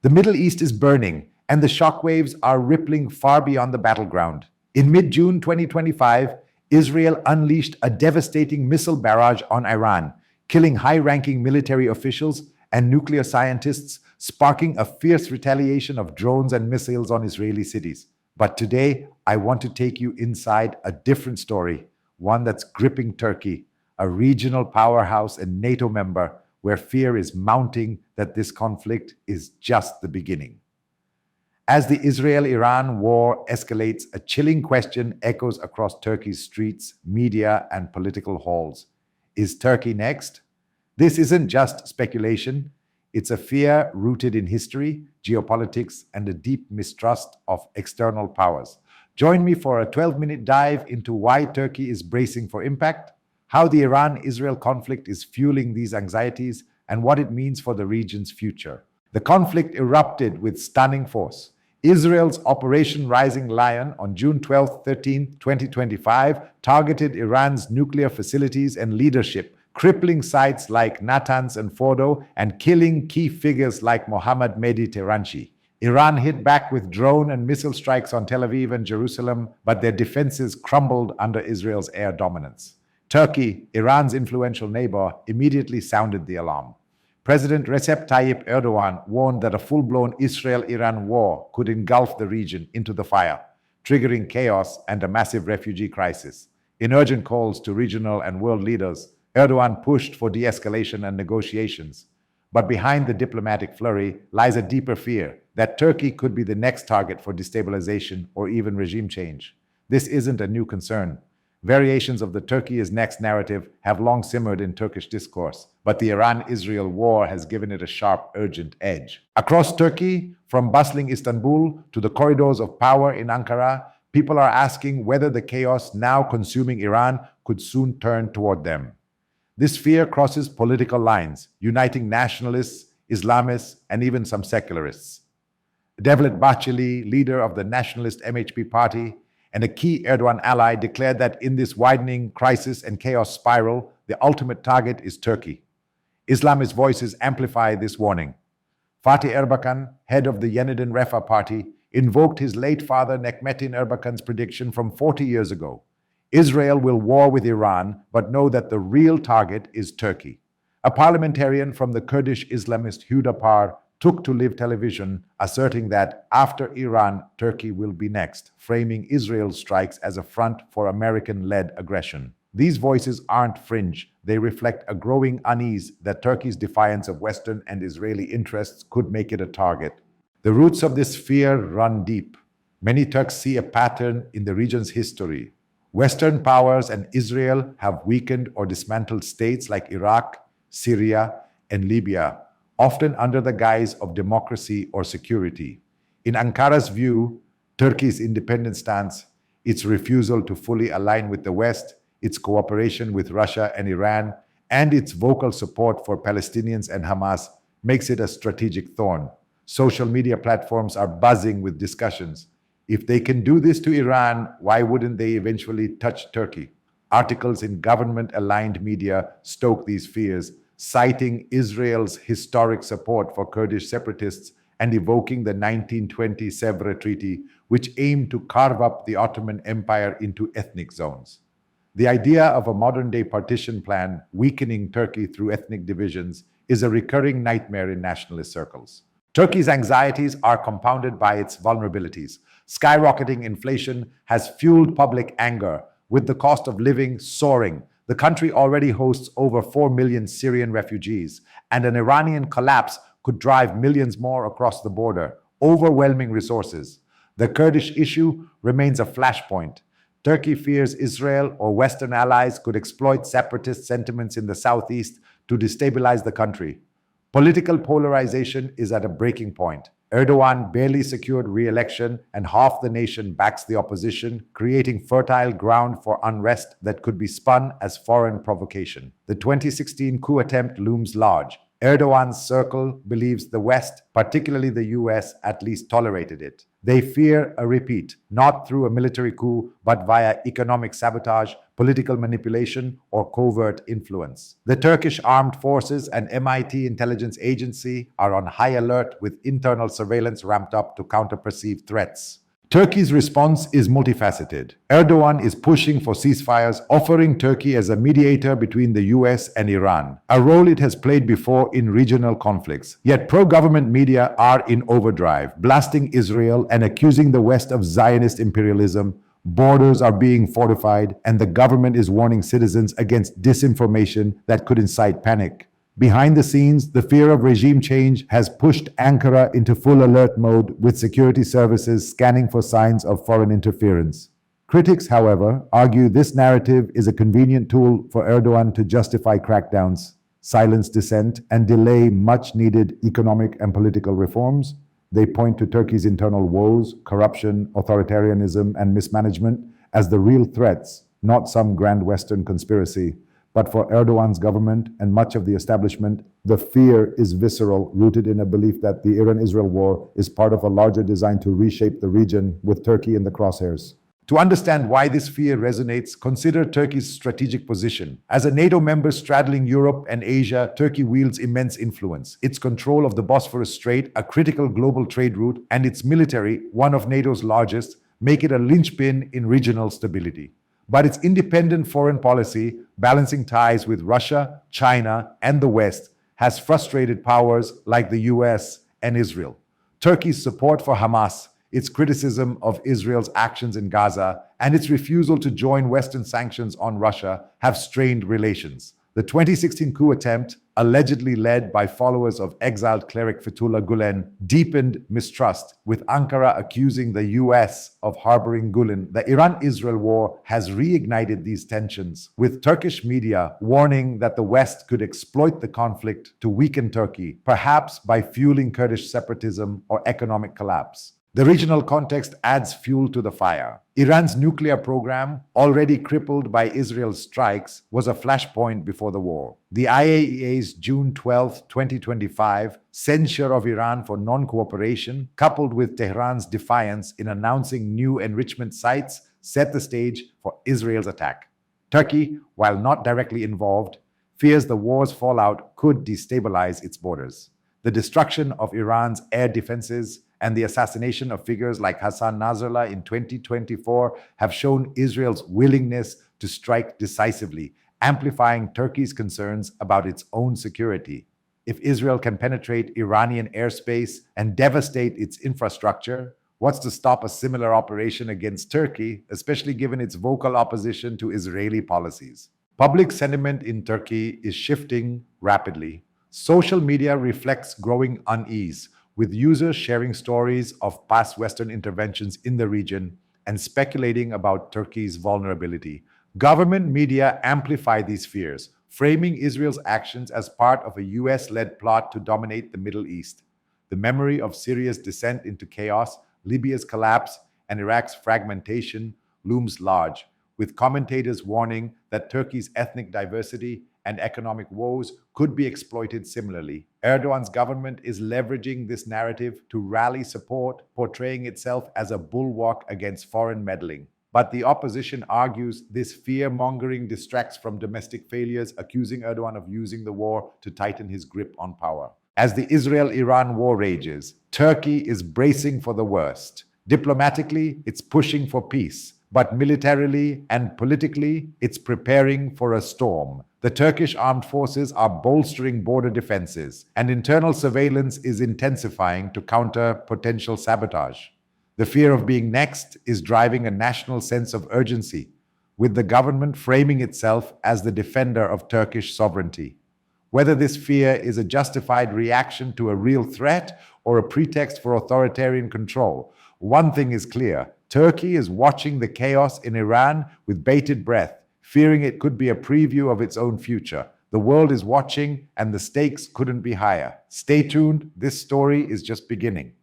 The Middle East is burning, and the shockwaves are rippling far beyond the battleground. In mid-June 2025, Israel unleashed a devastating missile barrage on Iran, killing high-ranking military officials and nuclear scientists, sparking a fierce retaliation of drones and missiles on Israeli cities. But today, I want to take you inside a different story, one that's gripping Turkey, a regional powerhouse and NATO member where fear is mounting that this conflict is just the beginning. As the Israel-Iran war escalates, a chilling question echoes across Turkey's streets, media, and political halls. Is Turkey next? This isn't just speculation. It's a fear rooted in history, geopolitics, and a deep mistrust of external powers. Join me for a 12-minute dive into why Turkey is bracing for impact, how the Iran-Israel conflict is fueling these anxieties, and what it means for the region's future. The conflict erupted with stunning force. Israel's Operation Rising Lion on June 12-13, 2025 targeted Iran's nuclear facilities and leadership, crippling sites like Natanz and Fordo and killing key figures like Mohammad Mehdi Tehranchi. Iran hit back with drone and missile strikes on Tel Aviv and Jerusalem, but their defenses crumbled under Israel's air dominance. Turkey, Iran's influential neighbor, immediately sounded the alarm. President Recep Tayyip Erdogan warned that a full-blown Israel-Iran war could engulf the region into the fire, triggering chaos and a massive refugee crisis. In urgent calls to regional and world leaders, Erdogan pushed for de-escalation and negotiations. But behind the diplomatic flurry lies a deeper fear that Turkey could be the next target for destabilization or even regime change. This isn't a new concern. Variations of the Turkey is next narrative have long simmered in Turkish discourse, but the Iran-Israel war has given it a sharp, urgent edge. Across Turkey, from bustling Istanbul to the corridors of power in Ankara, people are asking whether the chaos now consuming Iran could soon turn toward them. This fear crosses political lines, uniting nationalists, Islamists, and even some secularists. Devlet Bahçeli, leader of the nationalist MHP party, and a key Erdogan ally, declared that in this widening crisis and chaos spiral, the ultimate target is Turkey. Islamist voices amplify this warning. Fatih Erbakan, head of the Yeniden Refah party, invoked his late father Necmettin Erbakan's prediction from 40 years ago. Israel will war with Iran, but know that the real target is Turkey. A parliamentarian from the Kurdish Islamist Hudapar took to live television, asserting that after Iran, Turkey will be next, framing Israel's strikes as a front for American-led aggression. These voices aren't fringe. They reflect a growing unease that Turkey's defiance of Western and Israeli interests could make it a target. The roots of this fear run deep. Many Turks see a pattern in the region's history. Western powers and Israel have weakened or dismantled states like Iraq, Syria, and Libya, often under the guise of democracy or security. In Ankara's view, Turkey's independent stance, its refusal to fully align with the West, its cooperation with Russia and Iran, and its vocal support for Palestinians and Hamas makes it a strategic thorn. Social media platforms are buzzing with discussions. If they can do this to Iran, why wouldn't they eventually touch Turkey? Articles in government-aligned media stoke these fears, citing Israel's historic support for Kurdish separatists and evoking the 1920 Sèvres Treaty, which aimed to carve up the Ottoman Empire into ethnic zones. The idea of a modern-day partition plan weakening Turkey through ethnic divisions is a recurring nightmare in nationalist circles. Turkey's anxieties are compounded by its vulnerabilities. Skyrocketing inflation has fueled public anger, with the cost of living soaring. The country already hosts over 4 million Syrian refugees, and an Iranian collapse could drive millions more across the border, overwhelming resources. The Kurdish issue remains a flashpoint. Turkey fears Israel or Western allies could exploit separatist sentiments in the southeast to destabilize the country. Political polarization is at a breaking point. Erdogan barely secured re-election, and half the nation backs the opposition, creating fertile ground for unrest that could be spun as foreign provocation. The 2016 coup attempt looms large. Erdogan's circle believes the West, particularly the US, at least tolerated it. They fear a repeat, not through a military coup, but via economic sabotage, political manipulation, or covert influence. The Turkish armed forces and MIT intelligence agency are on high alert with internal surveillance ramped up to counter perceived threats. Turkey's response is multifaceted. Erdogan is pushing for ceasefires, offering Turkey as a mediator between the US and Iran, a role it has played before in regional conflicts. Yet pro-government media are in overdrive, blasting Israel and accusing the West of Zionist imperialism. Borders are being fortified, and the government is warning citizens against disinformation that could incite panic. Behind the scenes, the fear of regime change has pushed Ankara into full alert mode, with security services scanning for signs of foreign interference. Critics, however, argue this narrative is a convenient tool for Erdogan to justify crackdowns, silence dissent, and delay much-needed economic and political reforms. They point to Turkey's internal woes, corruption, authoritarianism, and mismanagement as the real threats, not some grand Western conspiracy. But for Erdogan's government and much of the establishment, the fear is visceral, rooted in a belief that the Iran-Israel war is part of a larger design to reshape the region, with Turkey in the crosshairs. To understand why this fear resonates, consider Turkey's strategic position. As a NATO member straddling Europe and Asia, Turkey wields immense influence. Its control of the Bosphorus Strait, a critical global trade route, and its military, one of NATO's largest, make it a linchpin in regional stability. But its independent foreign policy, balancing ties with Russia, China, and the West, has frustrated powers like the US and Israel. Turkey's support for Hamas, its criticism of Israel's actions in Gaza, and its refusal to join Western sanctions on Russia have strained relations. The 2016 coup attempt, allegedly led by followers of exiled cleric Fethullah Gulen, deepened mistrust, with Ankara accusing the US of harboring Gulen. The Iran-Israel war has reignited these tensions, with Turkish media warning that the West could exploit the conflict to weaken Turkey, perhaps by fueling Kurdish separatism or economic collapse. The regional context adds fuel to the fire. Iran's nuclear program, already crippled by Israel's strikes, was a flashpoint before the war. The IAEA's June 12, 2025 censure of Iran for non-cooperation, coupled with Tehran's defiance in announcing new enrichment sites, set the stage for Israel's attack. Turkey, while not directly involved, fears the war's fallout could destabilize its borders. The destruction of Iran's air defenses and the assassination of figures like Hassan Nasrallah in 2024 have shown Israel's willingness to strike decisively, amplifying Turkey's concerns about its own security. If Israel can penetrate Iranian airspace and devastate its infrastructure, what's to stop a similar operation against Turkey, especially given its vocal opposition to Israeli policies? Public sentiment in Turkey is shifting rapidly. Social media reflects growing unease, with users sharing stories of past Western interventions in the region and speculating about Turkey's vulnerability. Government media amplify these fears, framing Israel's actions as part of a US-led plot to dominate the Middle East. The memory of Syria's descent into chaos, Libya's collapse, and Iraq's fragmentation looms large, with commentators warning that Turkey's ethnic diversity and economic woes could be exploited similarly. Erdogan's government is leveraging this narrative to rally support, portraying itself as a bulwark against foreign meddling. But the opposition argues this fear-mongering distracts from domestic failures, accusing Erdogan of using the war to tighten his grip on power. As the Israel-Iran war rages, Turkey is bracing for the worst. Diplomatically, it's pushing for peace, but militarily and politically, it's preparing for a storm. The Turkish armed forces are bolstering border defenses, and internal surveillance is intensifying to counter potential sabotage. The fear of being next is driving a national sense of urgency, with the government framing itself as the defender of Turkish sovereignty. Whether this fear is a justified reaction to a real threat or a pretext for authoritarian control, one thing is clear: Turkey is watching the chaos in Iran with bated breath, fearing it could be a preview of its own future. The world is watching, and the stakes couldn't be higher. Stay tuned, this story is just beginning.